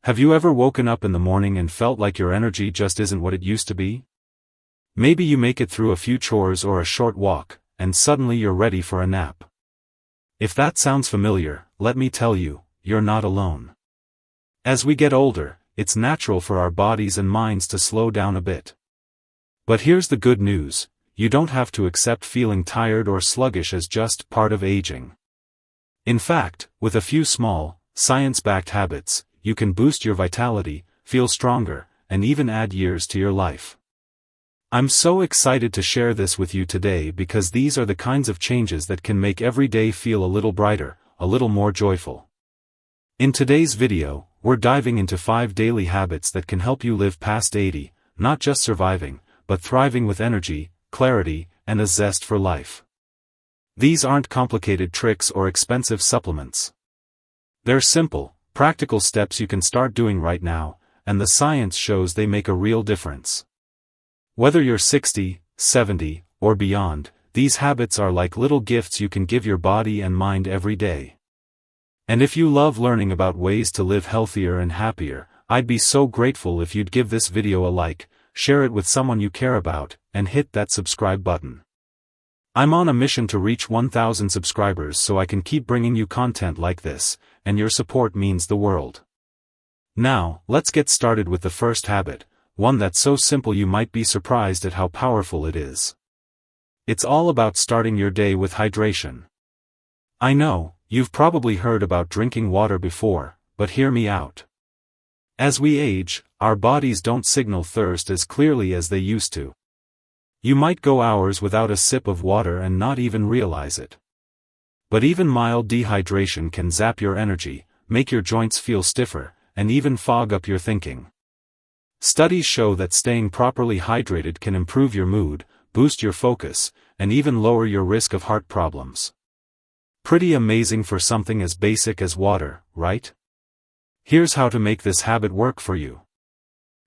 Have you ever woken up in the morning and felt like your energy just isn't what it used to be? Maybe you make it through a few chores or a short walk, and suddenly you're ready for a nap. If that sounds familiar, let me tell you, you're not alone. As we get older, it's natural for our bodies and minds to slow down a bit. But here's the good news, you don't have to accept feeling tired or sluggish as just part of aging. In fact, with a few small, science-backed habits, you can boost your vitality, feel stronger, and even add years to your life. I'm so excited to share this with you today because these are the kinds of changes that can make every day feel a little brighter, a little more joyful. In today's video, we're diving into 5 daily habits that can help you live past 80, not just surviving, but thriving with energy, clarity, and a zest for life. These aren't complicated tricks or expensive supplements. They're simple, practical steps you can start doing right now, and the science shows they make a real difference. Whether you're 60, 70, or beyond, these habits are like little gifts you can give your body and mind every day. And if you love learning about ways to live healthier and happier, I'd be so grateful if you'd give this video a like, share it with someone you care about, and hit that subscribe button. I'm on a mission to reach 1,000 subscribers so I can keep bringing you content like this, and your support means the world. Now, let's get started with the first habit, one that's so simple you might be surprised at how powerful it is. It's all about starting your day with hydration. I know, you've probably heard about drinking water before, but hear me out. As we age, our bodies don't signal thirst as clearly as they used to. You might go hours without a sip of water and not even realize it. But even mild dehydration can zap your energy, make your joints feel stiffer, and even fog up your thinking. Studies show that staying properly hydrated can improve your mood, boost your focus, and even lower your risk of heart problems. Pretty amazing for something as basic as water, right? Here's how to make this habit work for you.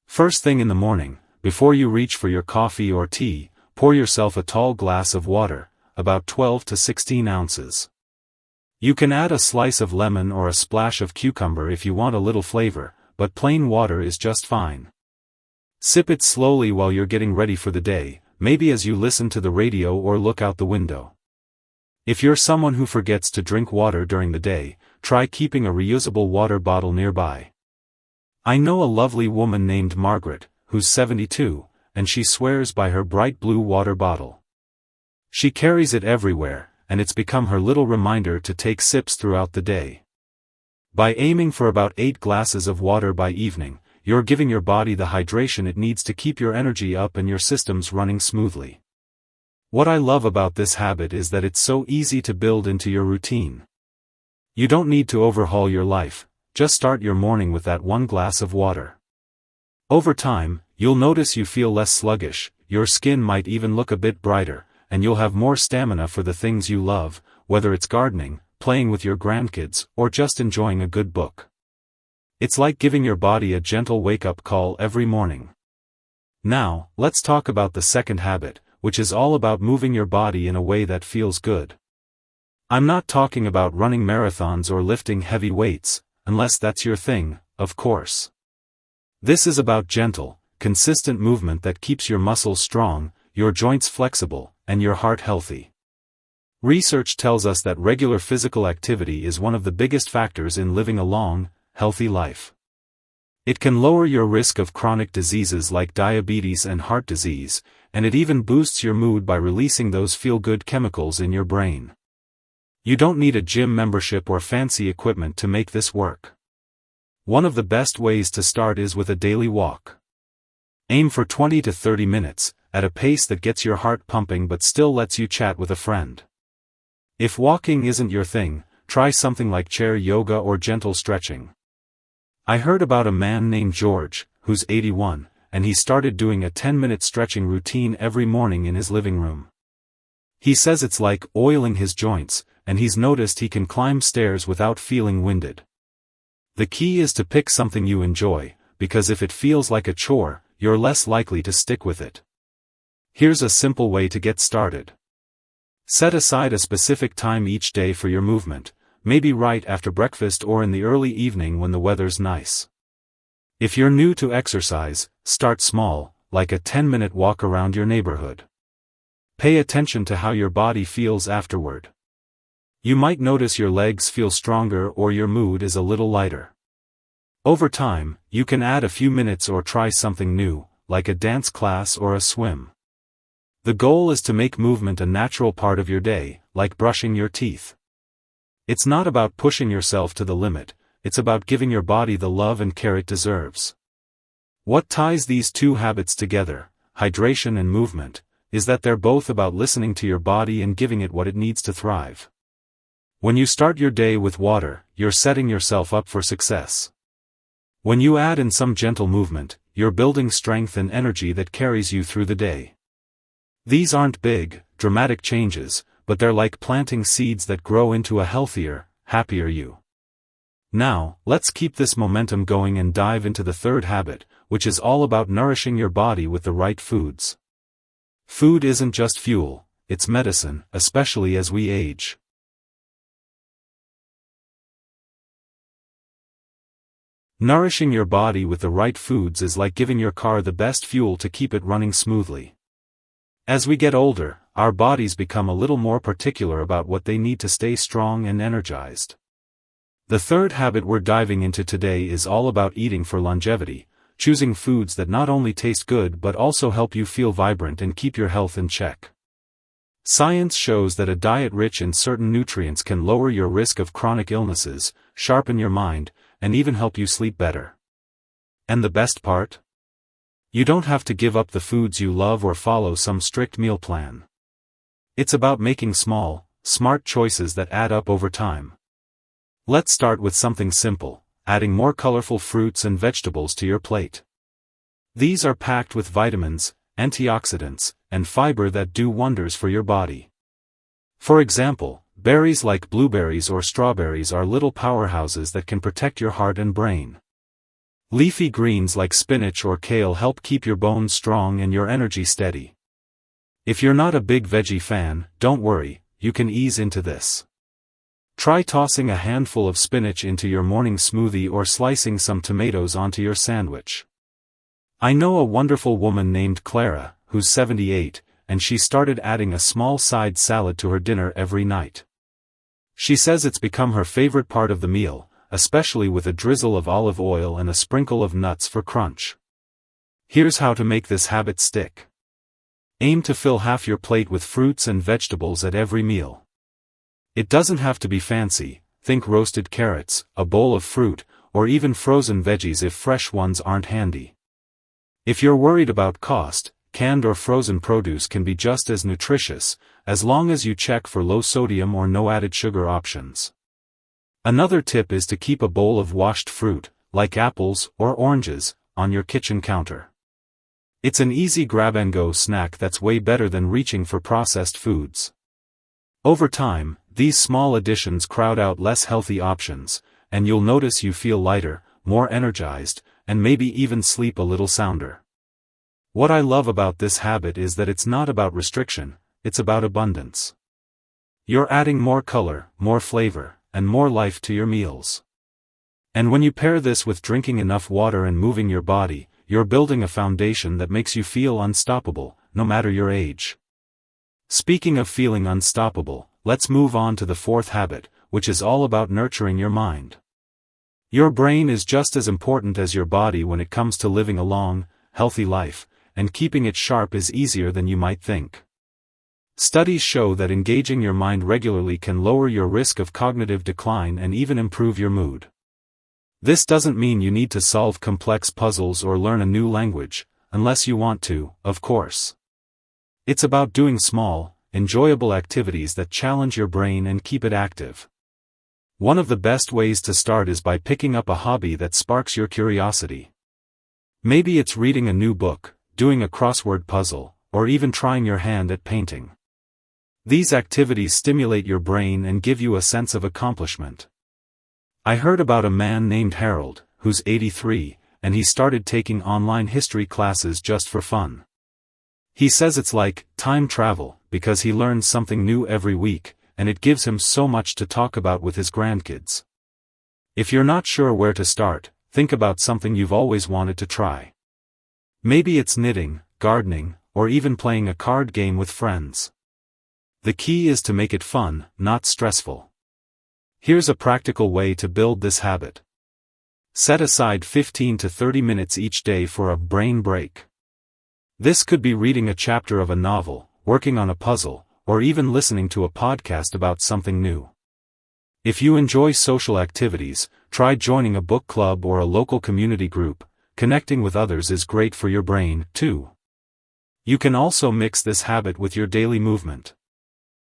First thing in the morning, before you reach for your coffee or tea, pour yourself a tall glass of water, about 12 to 16 ounces. You can add a slice of lemon or a splash of cucumber if you want a little flavor, but plain water is just fine. Sip it slowly while you're getting ready for the day, maybe as you listen to the radio or look out the window. If you're someone who forgets to drink water during the day, try keeping a reusable water bottle nearby. I know a lovely woman named Margaret, who's 72, and she swears by her bright blue water bottle. She carries it everywhere, and it's become her little reminder to take sips throughout the day. By aiming for about 8 glasses of water by evening, you're giving your body the hydration it needs to keep your energy up and your systems running smoothly. What I love about this habit is that it's so easy to build into your routine. You don't need to overhaul your life, just start your morning with that 1 glass of water. Over time, you'll notice you feel less sluggish, your skin might even look a bit brighter, and you'll have more stamina for the things you love, whether it's gardening, playing with your grandkids, or just enjoying a good book. It's like giving your body a gentle wake-up call every morning. Now, let's talk about the second habit, which is all about moving your body in a way that feels good. I'm not talking about running marathons or lifting heavy weights, unless that's your thing, of course. This is about gentle, consistent movement that keeps your muscles strong, your joints flexible, and your heart healthy. Research tells us that regular physical activity is one of the biggest factors in living a long, healthy life. It can lower your risk of chronic diseases like diabetes and heart disease, and it even boosts your mood by releasing those feel-good chemicals in your brain. You don't need a gym membership or fancy equipment to make this work. One of the best ways to start is with a daily walk. Aim for 20 to 30 minutes, at a pace that gets your heart pumping but still lets you chat with a friend. If walking isn't your thing, try something like chair yoga or gentle stretching. I heard about a man named George, who's 81, and he started doing a 10-minute stretching routine every morning in his living room. He says it's like oiling his joints, and he's noticed he can climb stairs without feeling winded. The key is to pick something you enjoy, because if it feels like a chore, you're less likely to stick with it. Here's a simple way to get started. Set aside a specific time each day for your movement, maybe right after breakfast or in the early evening when the weather's nice. If you're new to exercise, start small, like a 10-minute walk around your neighborhood. Pay attention to how your body feels afterward. You might notice your legs feel stronger or your mood is a little lighter. Over time, you can add a few minutes or try something new, like a dance class or a swim. The goal is to make movement a natural part of your day, like brushing your teeth. It's not about pushing yourself to the limit, it's about giving your body the love and care it deserves. What ties these two habits together, hydration and movement, is that they're both about listening to your body and giving it what it needs to thrive. When you start your day with water, you're setting yourself up for success. When you add in some gentle movement, you're building strength and energy that carries you through the day. These aren't big, dramatic changes, but they're like planting seeds that grow into a healthier, happier you. Now, let's keep this momentum going and dive into the third habit, which is all about nourishing your body with the right foods. Food isn't just fuel, it's medicine, especially as we age. Nourishing your body with the right foods is like giving your car the best fuel to keep it running smoothly. As we get older, our bodies become a little more particular about what they need to stay strong and energized. The third habit we're diving into today is all about eating for longevity, choosing foods that not only taste good but also help you feel vibrant and keep your health in check. Science shows that a diet rich in certain nutrients can lower your risk of chronic illnesses, sharpen your mind, and even help you sleep better. And the best part? You don't have to give up the foods you love or follow some strict meal plan. It's about making small, smart choices that add up over time. Let's start with something simple, adding more colorful fruits and vegetables to your plate. These are packed with vitamins, antioxidants, and fiber that do wonders for your body. For example, berries like blueberries or strawberries are little powerhouses that can protect your heart and brain. Leafy greens like spinach or kale help keep your bones strong and your energy steady. If you're not a big veggie fan, don't worry, you can ease into this. Try tossing a handful of spinach into your morning smoothie or slicing some tomatoes onto your sandwich. I know a wonderful woman named Clara, who's 78, and she started adding a small side salad to her dinner every night. She says it's become her favorite part of the meal, especially with a drizzle of olive oil and a sprinkle of nuts for crunch. Here's how to make this habit stick. Aim to fill half your plate with fruits and vegetables at every meal. It doesn't have to be fancy, think roasted carrots, a bowl of fruit, or even frozen veggies if fresh ones aren't handy. If you're worried about cost, canned or frozen produce can be just as nutritious, as long as you check for low sodium or no added sugar options. Another tip is to keep a bowl of washed fruit, like apples or oranges, on your kitchen counter. It's an easy grab-and-go snack that's way better than reaching for processed foods. Over time, these small additions crowd out less healthy options, and you'll notice you feel lighter, more energized, and maybe even sleep a little sounder. What I love about this habit is that it's not about restriction, it's about abundance. You're adding more color, more flavor, and more life to your meals. And when you pair this with drinking enough water and moving your body, you're building a foundation that makes you feel unstoppable, no matter your age. Speaking of feeling unstoppable, let's move on to the fourth habit, which is all about nurturing your mind. Your brain is just as important as your body when it comes to living a long, healthy life, and keeping it sharp is easier than you might think. Studies show that engaging your mind regularly can lower your risk of cognitive decline and even improve your mood. This doesn't mean you need to solve complex puzzles or learn a new language, unless you want to, of course. It's about doing small, enjoyable activities that challenge your brain and keep it active. One of the best ways to start is by picking up a hobby that sparks your curiosity. Maybe it's reading a new book, doing a crossword puzzle, or even trying your hand at painting. These activities stimulate your brain and give you a sense of accomplishment. I heard about a man named Harold, who's 83, and he started taking online history classes just for fun. He says it's like time travel, because he learns something new every week, and it gives him so much to talk about with his grandkids. If you're not sure where to start, think about something you've always wanted to try. Maybe it's knitting, gardening, or even playing a card game with friends. The key is to make it fun, not stressful. Here's a practical way to build this habit. Set aside 15 to 30 minutes each day for a brain break. This could be reading a chapter of a novel, working on a puzzle, or even listening to a podcast about something new. If you enjoy social activities, try joining a book club or a local community group. Connecting with others is great for your brain, too. You can also mix this habit with your daily movement.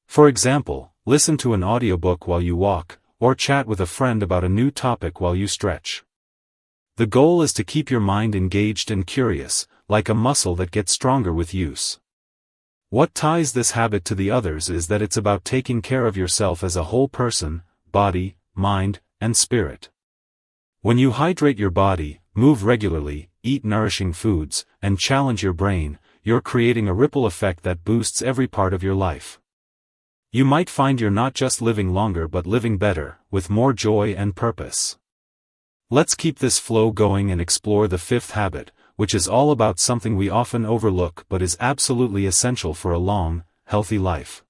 For example, listen to an audiobook while you walk, or chat with a friend about a new topic while you stretch. The goal is to keep your mind engaged and curious, like a muscle that gets stronger with use. What ties this habit to the others is that it's about taking care of yourself as a whole person, body, mind, and spirit. When you hydrate your body, move regularly, eat nourishing foods, and challenge your brain, you're creating a ripple effect that boosts every part of your life. You might find you're not just living longer but living better, with more joy and purpose. Let's keep this flow going and explore the fifth habit, which is all about something we often overlook but is absolutely essential for a long, healthy life.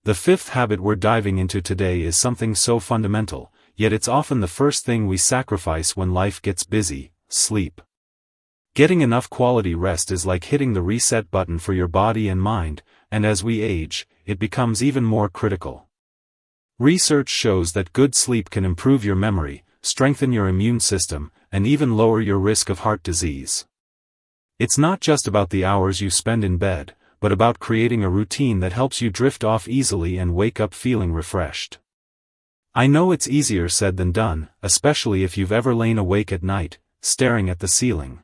The fifth habit we're diving into today is something so fundamental, yet it's often the first thing we sacrifice when life gets busy: sleep. Getting enough quality rest is like hitting the reset button for your body and mind, and as we age, it becomes even more critical. Research shows that good sleep can improve your memory, strengthen your immune system, and even lower your risk of heart disease. It's not just about the hours you spend in bed, but about creating a routine that helps you drift off easily and wake up feeling refreshed. I know it's easier said than done, especially if you've ever lain awake at night, staring at the ceiling.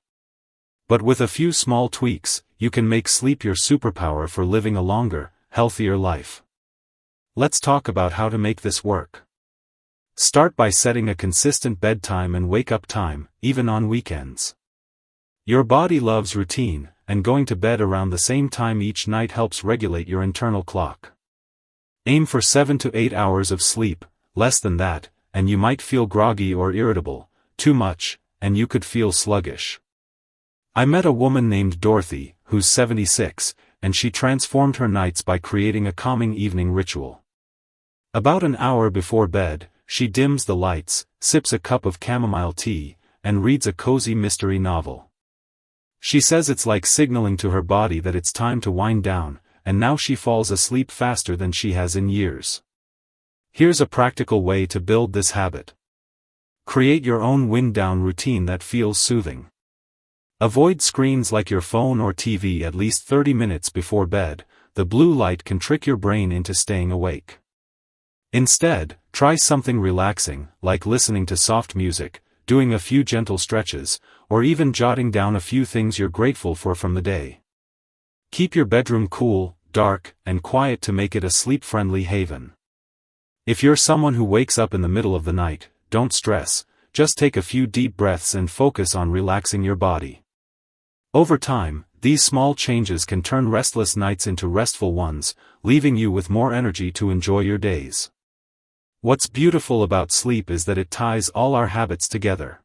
But with a few small tweaks, you can make sleep your superpower for living a longer, healthier life. Let's talk about how to make this work. Start by setting a consistent bedtime and wake-up time, even on weekends. Your body loves routine, and going to bed around the same time each night helps regulate your internal clock. Aim for 7 to 8 hours of sleep. Less than that, and you might feel groggy or irritable. Too much, and you could feel sluggish. I met a woman named Dorothy, who's 76, and she transformed her nights by creating a calming evening ritual. About an hour before bed, she dims the lights, sips a cup of chamomile tea, and reads a cozy mystery novel. She says it's like signaling to her body that it's time to wind down, and now she falls asleep faster than she has in years. Here's a practical way to build this habit. Create your own wind-down routine that feels soothing. Avoid screens like your phone or TV at least 30 minutes before bed. The blue light can trick your brain into staying awake. Instead, try something relaxing, like listening to soft music, doing a few gentle stretches, or even jotting down a few things you're grateful for from the day. Keep your bedroom cool, dark, and quiet to make it a sleep-friendly haven. If you're someone who wakes up in the middle of the night, don't stress, just take a few deep breaths and focus on relaxing your body. Over time, these small changes can turn restless nights into restful ones, leaving you with more energy to enjoy your days. What's beautiful about sleep is that it ties all our habits together.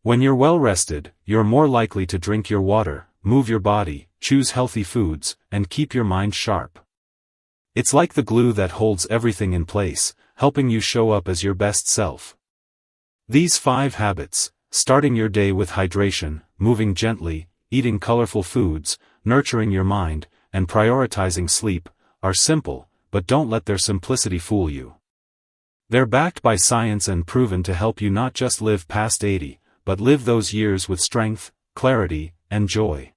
When you're well rested, you're more likely to drink your water, move your body, choose healthy foods, and keep your mind sharp. It's like the glue that holds everything in place, helping you show up as your best self. These 5 habits, starting your day with hydration, moving gently, eating colorful foods, nurturing your mind, and prioritizing sleep, are simple, but don't let their simplicity fool you. They're backed by science and proven to help you not just live past 80, but live those years with strength, clarity, and joy.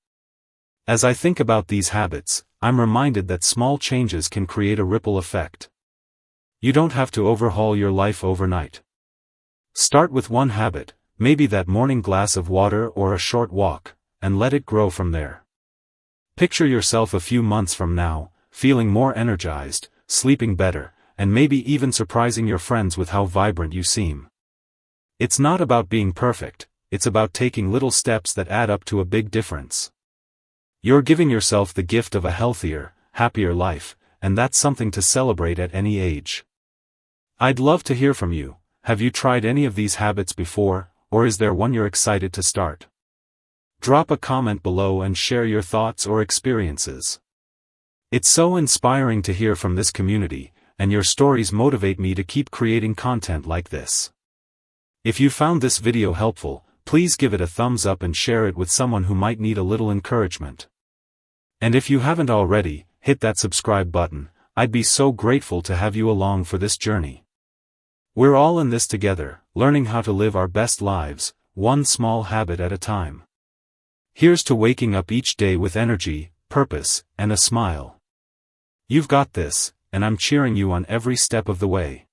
As I think about these habits, I'm reminded that small changes can create a ripple effect. You don't have to overhaul your life overnight. Start with one habit, maybe that morning glass of water or a short walk, and let it grow from there. Picture yourself a few months from now, feeling more energized, sleeping better, and maybe even surprising your friends with how vibrant you seem. It's not about being perfect, it's about taking little steps that add up to a big difference. You're giving yourself the gift of a healthier, happier life, and that's something to celebrate at any age. I'd love to hear from you. Have you tried any of these habits before, or is there one you're excited to start? Drop a comment below and share your thoughts or experiences. It's so inspiring to hear from this community, and your stories motivate me to keep creating content like this. If you found this video helpful, please give it a thumbs up and share it with someone who might need a little encouragement. And if you haven't already, hit that subscribe button. I'd be so grateful to have you along for this journey. We're all in this together, learning how to live our best lives, one small habit at a time. Here's to waking up each day with energy, purpose, and a smile. You've got this, and I'm cheering you on every step of the way.